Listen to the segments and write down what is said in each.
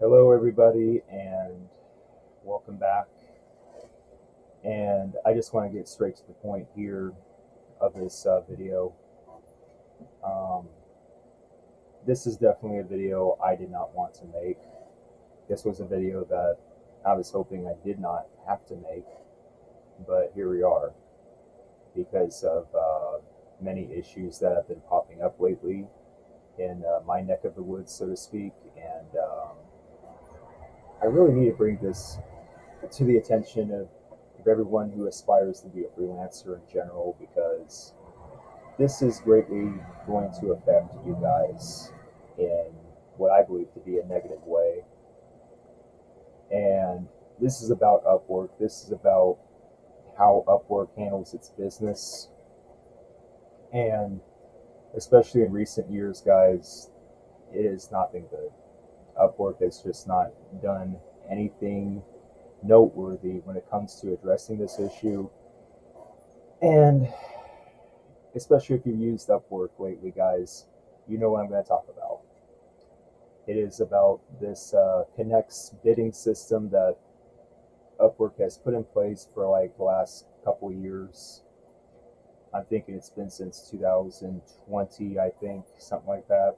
Hello, everybody, and welcome back. And I just want to get straight to the point here of this video. Um, this is definitely a video I did not want to make. This was a video that I was hoping I did not have to make, but here we are because of many issues that have been popping up lately in my neck of the woods, so to speak. And I really need to bring this to the attention of everyone who aspires to be a freelancer in general, because this is greatly going to affect you guys in what I believe to be a negative way. And this is about Upwork. This is about how Upwork handles its business. And especially in recent years, guys, it has not been good. Upwork has just not done anything noteworthy when it comes to addressing this issue. And especially if you've used Upwork lately, guys, you know what I'm going to talk about. It is about this Connects bidding system that Upwork has put in place for like the last couple of years. I'm thinking it's been since 2020, I think, something like that.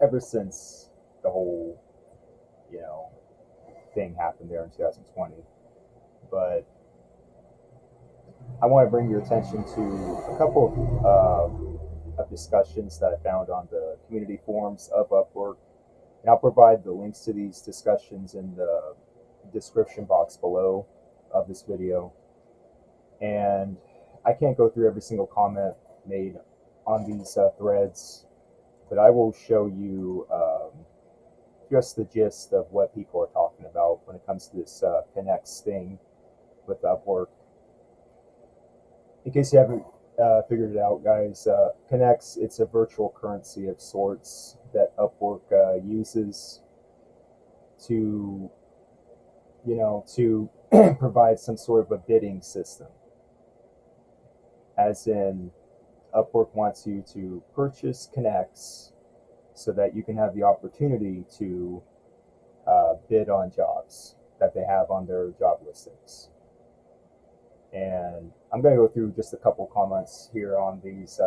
Ever since the whole, you know, thing happened there in 2020. But I want to bring your attention to a couple of discussions that I found on the community forums of Upwork. And I'll provide the links to these discussions in the description box below of this video. And I can't go through every single comment made on these threads, but I will show you just the gist of what people are talking about when it comes to this Connects thing with Upwork. In case you haven't figured it out, guys, Connects, it's a virtual currency of sorts that Upwork uses to, to provide some sort of a bidding system. As in, Upwork wants you to purchase Connects so that you can have the opportunity to bid on jobs that they have on their job listings. And I'm going to go through just a couple comments here on these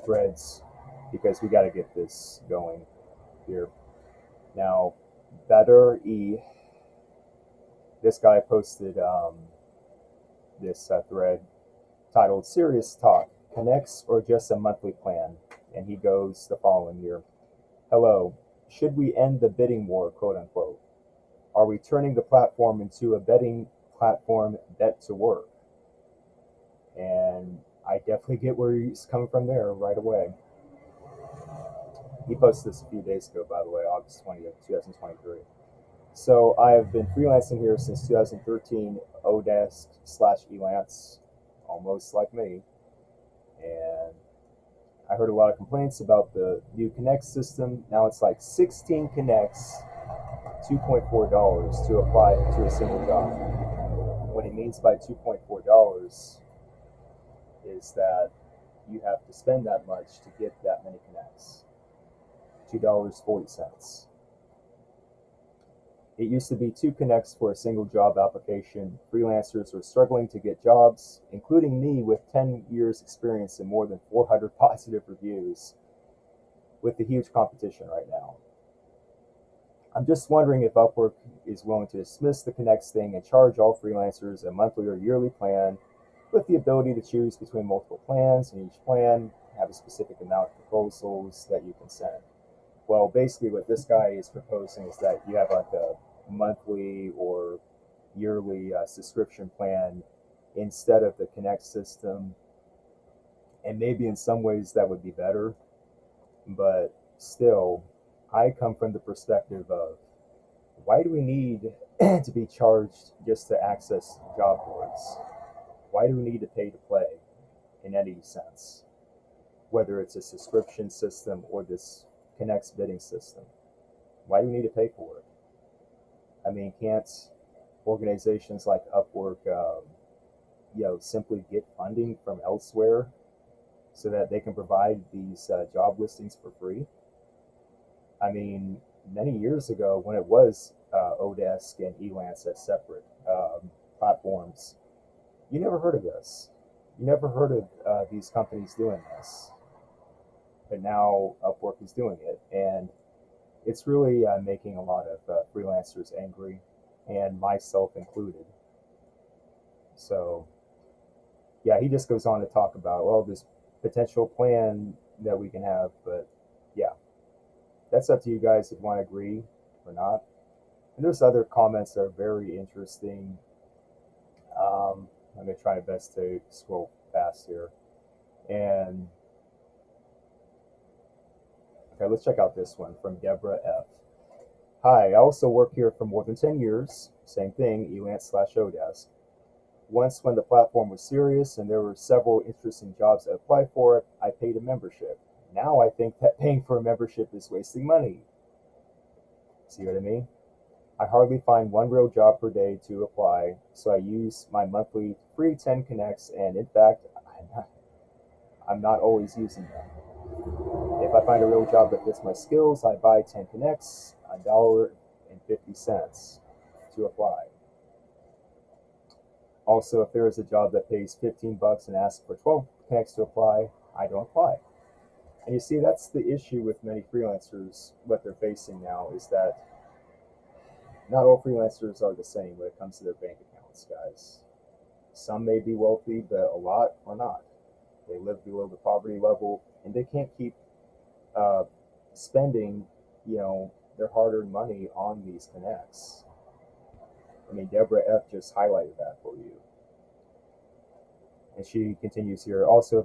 threads because we got to get this going here. Now, Bader E, this guy posted this thread titled "Serious Talk, Connects or Just a Monthly Plan?" And he goes the following here. Hello, should we end the bidding war, quote unquote? Are we turning the platform into a betting platform bet to work? And I definitely get where he's coming from there right away. He posted this a few days ago, by the way, August 20th, 2023. So I have been freelancing here since 2013, Odesk/Elance, almost like me. And I heard a lot of complaints about the new Connect system. Now it's like 16 Connects, $2.4 to apply to a single job. What he means by $2.4 is that you have to spend that much to get that many Connects. $2.40. It used to be 2 Connects for a single job application. Freelancers were struggling to get jobs, including me with 10 years experience and more than 400 positive reviews, with the huge competition right now. I'm just wondering if Upwork is willing to dismiss the Connects thing and charge all freelancers a monthly or yearly plan with the ability to choose between multiple plans, and each plan have a specific amount of proposals that you can send. Well, basically what this guy is proposing is that you have like a monthly or yearly subscription plan instead of the Connect system. And maybe in some ways that would be better, but still, I come from the perspective of, why do we need to be charged just to access job boards? Why do we need to pay to play in any sense? Whether it's a subscription system or this Connects bidding system. Why do we need to pay for it? I mean, can't organizations like Upwork, simply get funding from elsewhere so that they can provide these job listings for free? I mean, many years ago when it was Odesk and Elance as separate platforms, you never heard of this. You never heard of these companies doing this. But now Upwork is doing it. And it's really making a lot of freelancers angry, and myself included. So, yeah, he just goes on to talk about, well, this potential plan that we can have. But yeah, that's up to you guys if you want to agree or not. And there's other comments that are very interesting. I'm going to try my best to scroll fast here. And okay, let's check out this one from Deborah F. Hi, I also work here for more than 10 years. Same thing, Elance/Odesk. Once, when the platform was serious and there were several interesting jobs to apply for it, I paid a membership. Now I think that paying for a membership is wasting money. See what I mean? I hardly find one real job per day to apply, so I use my monthly free 10 connects, and in fact, I'm not always using them. If I find a real job that fits my skills, I buy 10 connects, $1.50 to apply. Also, if there is a job that pays 15 bucks and asks for 12 connects to apply, I don't apply. And you see, that's the issue with many freelancers. What they're facing now is that not all freelancers are the same when it comes to their bank accounts, guys. Some may be wealthy, but a lot are not. They live below the poverty level, and they can't keep uh, spending, their hard-earned money on these connects. I mean, Deborah F. just highlighted that for you. And she continues here. Also,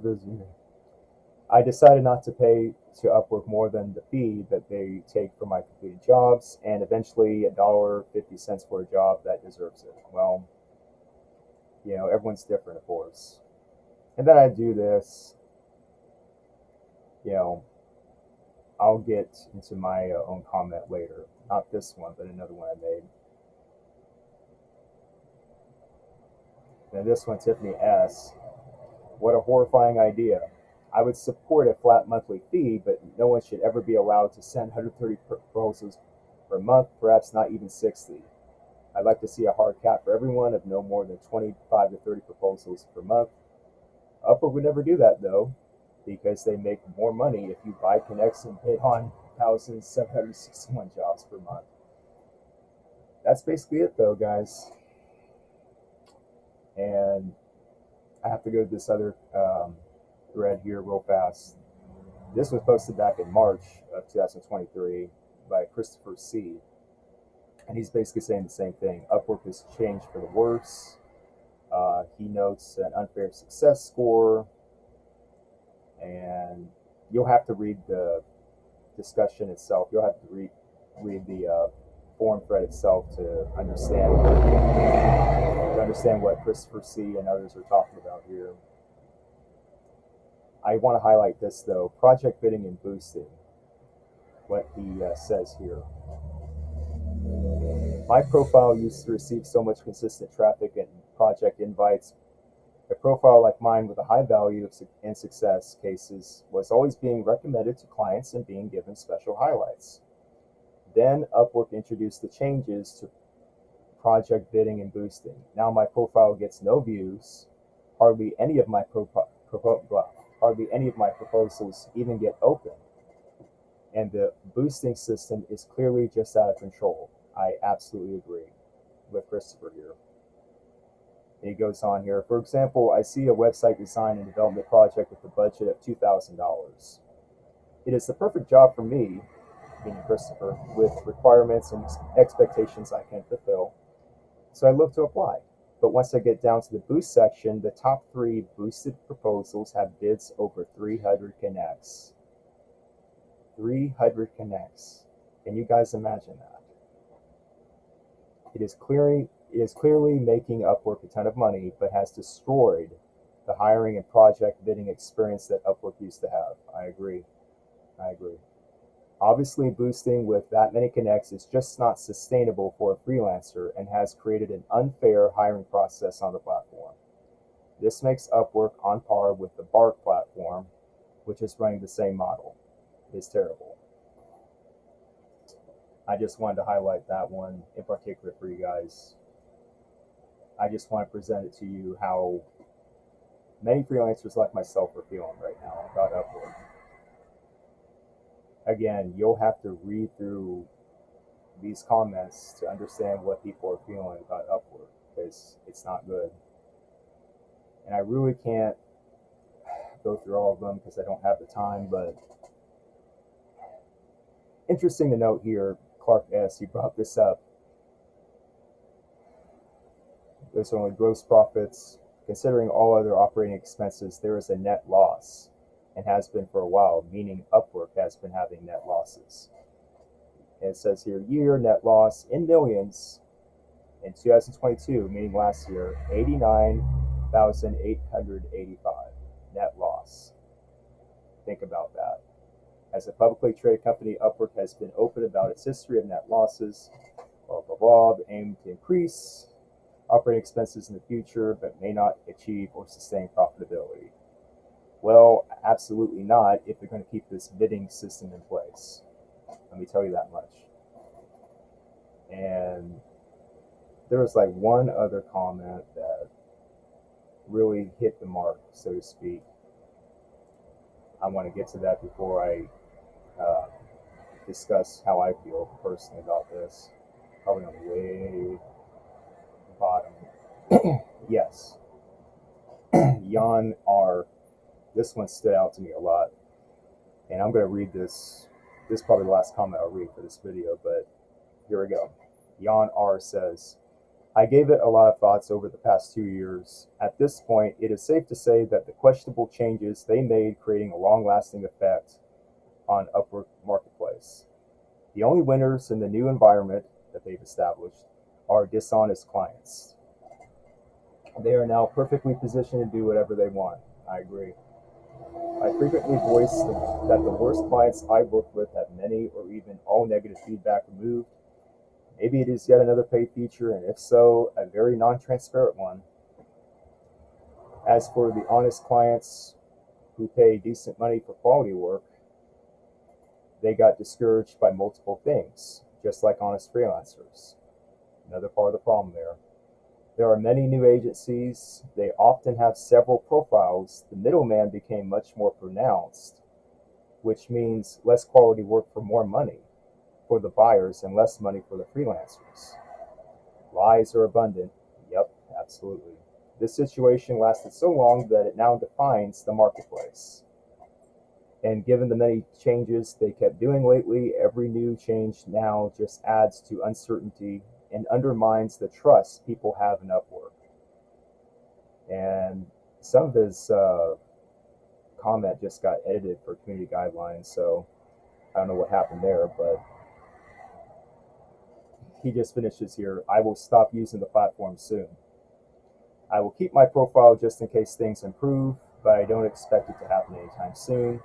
I decided not to pay to Upwork more than the fee that they take for my completed jobs, and eventually $1.50 for a job that deserves it. Well, everyone's different, of course. And then I do this, you know, I'll get into my own comment later. Not this one, but another one I made. Now this one, Tiffany S. What a horrifying idea. I would support a flat monthly fee, but no one should ever be allowed to send 130 proposals per month, perhaps not even 60. I'd like to see a hard cap for everyone of no more than 25 to 30 proposals per month. Upwork would never do that, though, because they make more money if you buy connects and bid on 1,761 jobs per month. That's basically it, though, guys. And I have to go to this other thread here real fast. This was posted back in March of 2023 by Christopher C. And he's basically saying the same thing. Upwork has changed for the worse. He notes an unfair success score. And you'll have to read the discussion itself. You'll have to read the forum thread itself to understand what Christopher C. and others are talking about here. I want to highlight this, though. Project bidding and boosting. What he says here. My profile used to receive so much consistent traffic and project invites. A profile like mine with a high value and success cases was always being recommended to clients and being given special highlights. Then Upwork introduced the changes to project bidding and boosting. Now my profile gets no views. Hardly any of my proposals even get open. And the boosting system is clearly just out of control. I absolutely agree with Christopher here. And he goes on here. For example, I see a website design and development project with a budget of $2,000. It is the perfect job for me, meaning Christopher, with requirements and expectations I can fulfill. So I look to apply. But once I get down to the boost section, the top 3 boosted proposals have bids over 300 connects. 300 connects. Can you guys imagine that? It is clearly making Upwork a ton of money, but has destroyed the hiring and project bidding experience that Upwork used to have. I agree. Obviously, boosting with that many connects is just not sustainable for a freelancer and has created an unfair hiring process on the platform. This makes Upwork on par with the Bark platform, which is running the same model. It's terrible. I just wanted to highlight that one in particular for you guys. I just want to present it to you how many freelancers like myself are feeling right now about Upwork. Again, you'll have to read through these comments to understand what people are feeling about Upwork, because it's not good. And I really can't go through all of them because I don't have the time, but interesting to note here, Clark S., he brought this up. There's only gross profits. Considering all other operating expenses, there is a net loss and has been for a while, meaning Upwork has been having net losses. And it says here, year net loss in millions in 2022, meaning last year, 89,885 net loss. Think about that. As a publicly traded company, Upwork has been open about its history of net losses, blah, blah, blah, the aim to increase operating expenses in the future, but may not achieve or sustain profitability. Well, absolutely not if they're going to keep this bidding system in place. Let me tell you that much. And there was like one other comment that really hit the mark, so to speak. I want to get to that before I discuss how I feel personally about this. Probably on the way bottom. Yes. Jan R. This one stood out to me a lot. And I'm going to read this. This is probably the last comment I'll read for this video, but here we go. Jan R. says, I gave it a lot of thoughts over the past 2 years. At this point, it is safe to say that the questionable changes they made creating a long-lasting effect on Upwork Marketplace. The only winners in the new environment that they've established are dishonest clients. They are now perfectly positioned to do whatever they want. I agree. I frequently voice that the worst clients I work with have many or even all negative feedback removed. Maybe it is yet another paid feature, and if so, a very non-transparent one. As for the honest clients who pay decent money for quality work, they got discouraged by multiple things, just like honest freelancers. Another part of the problem there. There are many new agencies. They often have several profiles. The middleman became much more pronounced, which means less quality work for more money for the buyers and less money for the freelancers. Lies are abundant. Yep, absolutely. This situation lasted so long that it now defines the marketplace. And given the many changes they kept doing lately, every new change now just adds to uncertainty and undermines the trust people have in Upwork. And some of his comment just got edited for community guidelines, so I don't know what happened there, but he just finishes here. I will stop using the platform soon. I will keep my profile just in case things improve, but I don't expect it to happen anytime soon.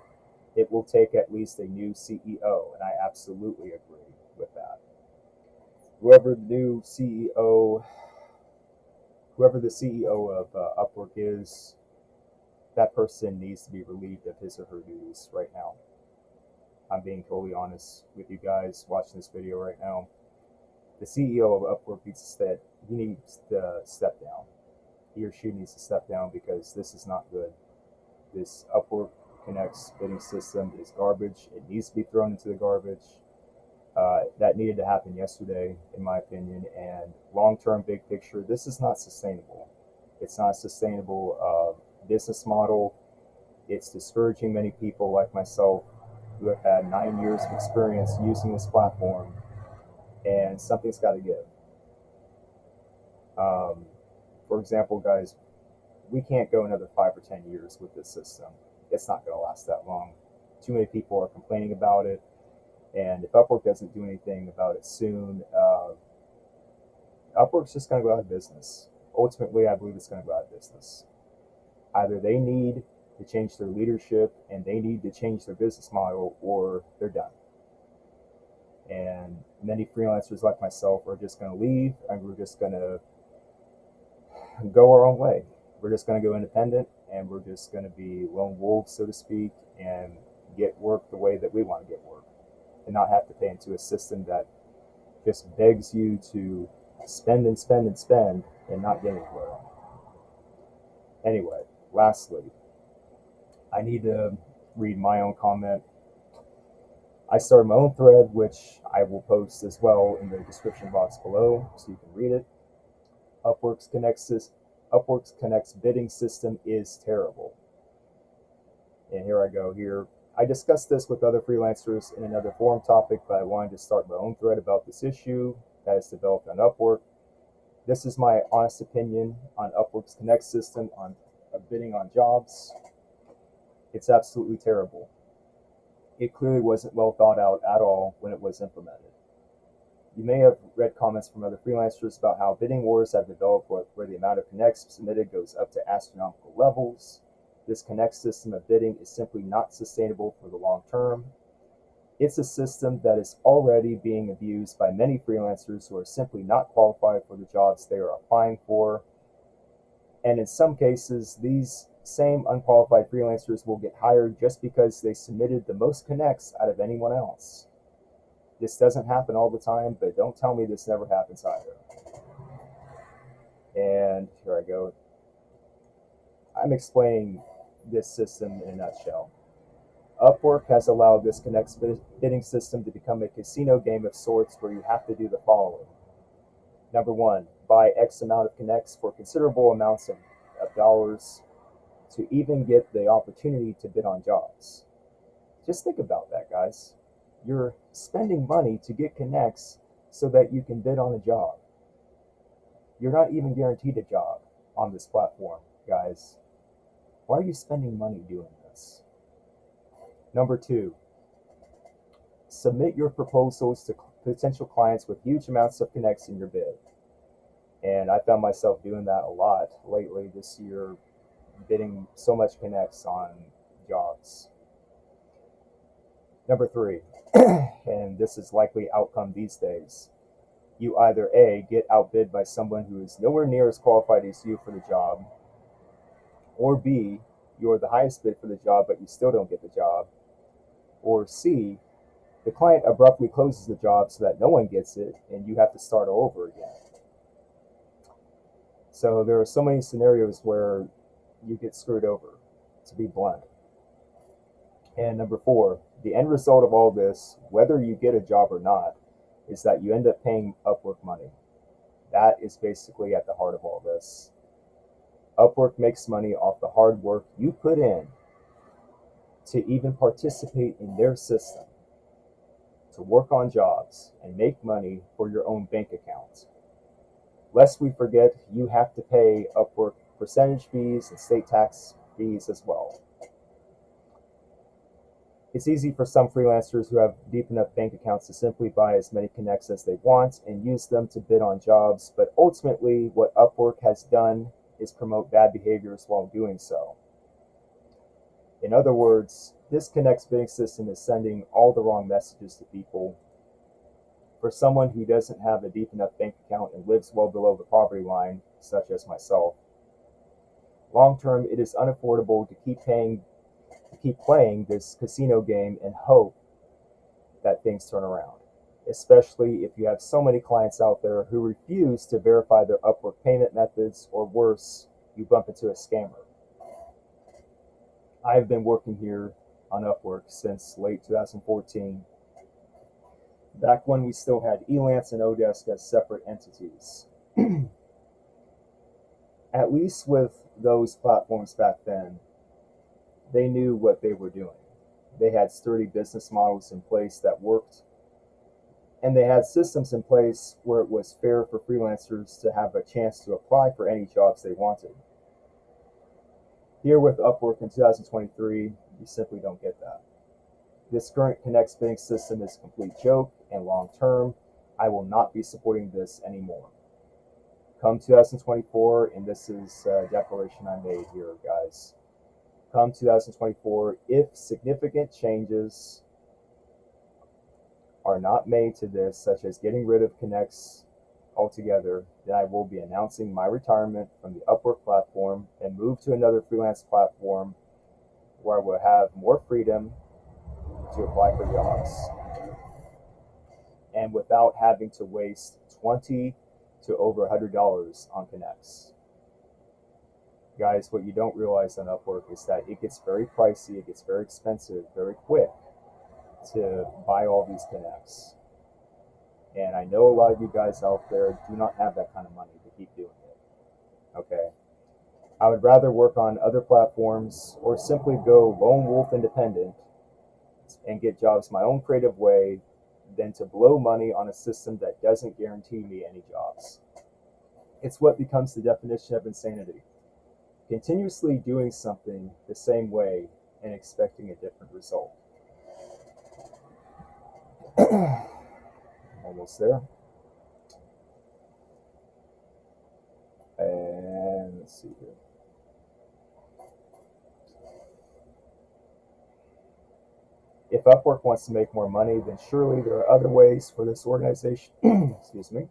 It will take at least a new CEO, and I absolutely agree with that. Whoever the CEO of Upwork is, that person needs to be relieved of his or her duties right now. I'm being totally honest with you guys watching this video right now. The CEO of Upwork needs to step down. He or she needs to step down because this is not good. This Upwork Connect's bidding system is garbage. It needs to be thrown into the garbage. That needed to happen yesterday, in my opinion. And long-term, big picture, this is not sustainable. It's not a sustainable business model. It's discouraging many people like myself who have had 9 years of experience using this platform, and something's got to give. For example, guys, we can't go another 5 or 10 years with this system. It's not going to last that long. Too many people are complaining about it, and if Upwork doesn't do anything about it soon, Upwork's just going to go out of business. Ultimately, I believe it's going to go out of business. Either they need to change their leadership and they need to change their business model, or they're done. And many freelancers like myself are just going to leave, and we're just going to go our own way. We're just going to go independent, and we're just going to be lone wolves, so to speak, and get work the way that we want to get work, and not have to pay into a system that just begs you to spend and spend and spend and not get anywhere. Anyway, lastly, I need to read my own comment. I started my own thread, which I will post as well in the description box below so you can read it. UpWork's Connect's bidding system is terrible. And here I go here. I discussed this with other freelancers in another forum topic, but I wanted to start my own thread about this issue that is developed on Upwork. This is my honest opinion on UpWork's Connect system on bidding on jobs. It's absolutely terrible. It clearly wasn't well thought out at all when it was implemented. You may have read comments from other freelancers about how bidding wars have developed where the amount of connects submitted goes up to astronomical levels. This connect system of bidding is simply not sustainable for the long term. It's a system that is already being abused by many freelancers who are simply not qualified for the jobs they are applying for. And in some cases, these same unqualified freelancers will get hired just because they submitted the most connects out of anyone else. This doesn't happen all the time, but don't tell me this never happens either. And here I go. I'm explaining this system in a nutshell. Upwork has allowed this Connect bidding system to become a casino game of sorts where you have to do the following. Number one, buy X amount of connects for considerable amounts of dollars to even get the opportunity to bid on jobs. Just think about that, guys. You're spending money to get connects so that you can bid on a job. You're not even guaranteed a job on this platform, guys. Why are you spending money doing this? Number two, submit your proposals to potential clients with huge amounts of connects in your bid. And I found myself doing that a lot lately this year, bidding so much connects on jobs. Number three, and this is likely outcome these days, you either A, get outbid by someone who is nowhere near as qualified as you for the job, or B, you're the highest bid for the job but you still don't get the job, or C, the client abruptly closes the job so that no one gets it and you have to start all over again. So there are so many scenarios where you get screwed over, to be blunt. And number four, the end result of all this, whether you get a job or not, is that you end up paying Upwork money. That is basically at the heart of all this. Upwork makes money off the hard work you put in to even participate in their system, to work on jobs and make money for your own bank account. Lest we forget, you have to pay Upwork percentage fees and state tax fees as well. It's easy for some freelancers who have deep enough bank accounts to simply buy as many connects as they want and use them to bid on jobs, but ultimately what Upwork has done is promote bad behaviors while doing so. In other words, this Connects bidding system is sending all the wrong messages to people. For someone who doesn't have a deep enough bank account and lives well below the poverty line, such as myself, long term it is unaffordable to keep playing this casino game and hope that things turn around, especially if you have so many clients out there who refuse to verify their Upwork payment methods, or worse, you bump into a scammer. I have been working here on Upwork since late 2014, back when we still had Elance and Odesk as separate entities. At least with those platforms back then, they knew what they were doing. They had sturdy business models in place that worked, and they had systems in place where it was fair for freelancers to have a chance to apply for any jobs they wanted. Here with Upwork in 2023, you simply don't get that. This current Connects bidding system is a complete joke, and long term, I will not be supporting this anymore. Come 2024, and this is a declaration I made here, guys. Come 2024, if significant changes are not made to this, such as getting rid of Connects altogether, then I will be announcing my retirement from the Upwork platform and move to another freelance platform where I will have more freedom to apply for jobs. and without having to waste $20 to over $100 on connects. Guys, what you don't realize on Upwork is that it gets very pricey, it gets very expensive, very quick to buy all these connects. And I know a lot of you guys out there do not have that kind of money to keep doing it. Okay. I would rather work on other platforms or simply go lone wolf independent and get jobs my own creative way than to blow money on a system that doesn't guarantee me any jobs. It's what becomes the definition of insanity. Continuously doing something the same way and expecting a different result. Almost there. And let's see here. If Upwork wants to make more money, then surely there are other ways for this organization. Excuse me.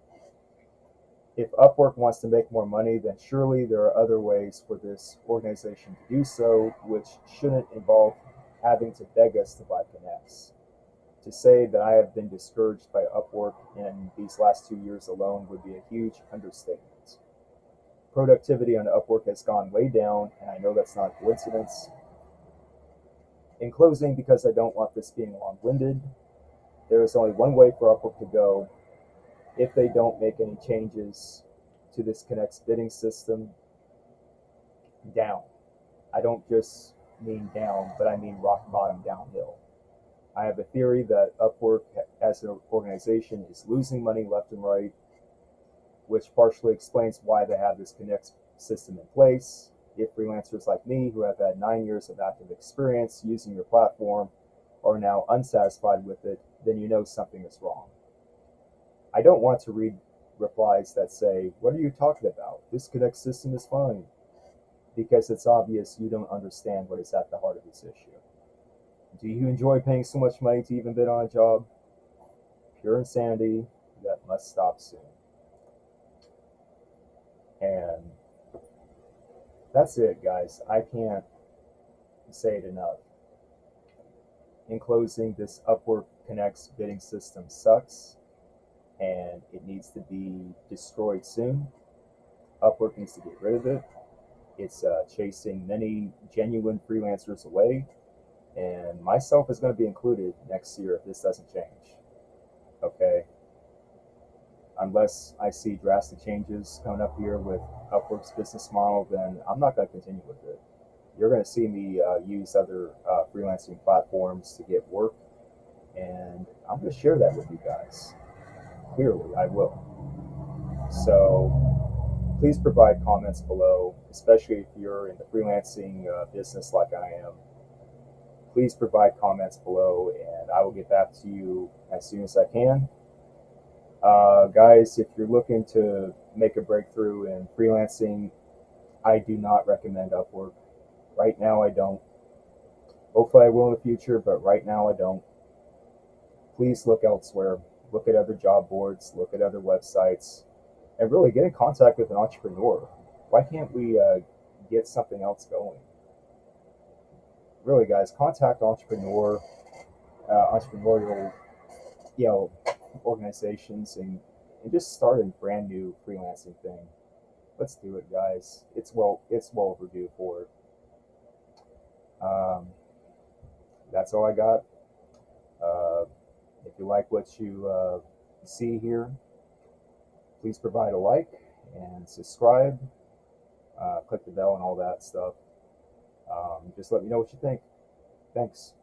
If Upwork wants to make more money, then surely there are other ways for this organization to do so, which shouldn't involve having to beg us to buy connects. To say that I have been discouraged by Upwork in these last 2 years alone would be a huge understatement. Productivity on Upwork has gone way down, and I know that's not a coincidence. In closing, because I don't want this being long-winded, there is only one way for Upwork to go if they don't make any changes to this Connects bidding system. Down. I don't just mean down, but I mean rock bottom downhill. I have a theory that Upwork as an organization is losing money left and right, which partially explains why they have this Connects system in place. If freelancers like me, who have had 9 years of active experience using your platform, are now unsatisfied with it, then you know something is wrong. I don't want to read replies that say, "What are you talking about? This Connect system is fine," because it's obvious you don't understand what is at the heart of this issue. Do you enjoy paying so much money to even bid on a job? Pure insanity that must stop soon. And that's it, guys. I can't say it enough. In closing, this Upwork Connects bidding system sucks, and it needs to be destroyed soon. Upwork needs to get rid of it. It's chasing many genuine freelancers away, and myself is going to be included next year if this doesn't change. Okay? Unless I see drastic changes coming up here with Upwork's business model, then I'm not going to continue with it. You're going to see me use other freelancing platforms to get work, and I'm going to share that with you guys. Clearly, I will. So please provide comments below, especially if you're in the freelancing business like I am. Please provide comments below, and I will get back to you as soon as I can. Guys, if you're looking to make a breakthrough in freelancing, I do not recommend Upwork. Right now, I don't. Hopefully, I will in the future, but right now, I don't. Please look elsewhere. Look at other job boards, look at other websites, and really get in contact with an entrepreneur. Why can't we get something else going? Really, guys, contact entrepreneurial, organizations, and just start a brand new freelancing thing. Let's do it, guys. It's well overdue for it. That's all I got. If you like what you see here, please provide a like and subscribe. Click the bell and all that stuff. Just let me know what you think. Thanks.